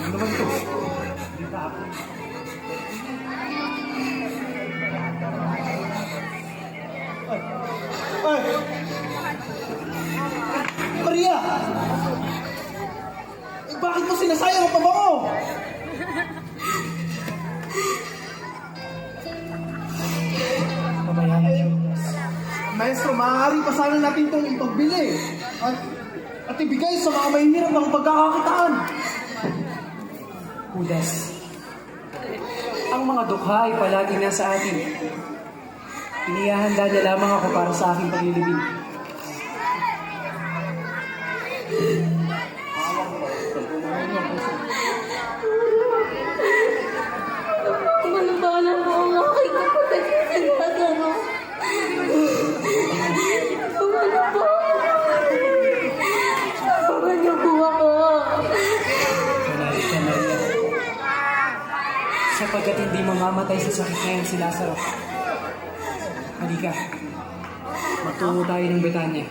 Ano naman ito? Ay! Maria! Bakit mo sinasayang ang pabango? Pabayaan niyo, Judas. Maestro, maaari pa sana natin itong ipagbili at ibigay sa mga mahihirap ng pagkakakitaan. Judas, ang mga dukha ay palagi nasa atin. Inihahanda niya lamang ako para sa aking paglilibing. Malabala mo ang aking kapatid sa tinatano. Tumalo po. Baka niyo po ako. Malalit ka, Maria. Sapagkat hindi mamamatay sa sakit ngayon si Lazaro. Halika, magtungo tayo ng Betanya.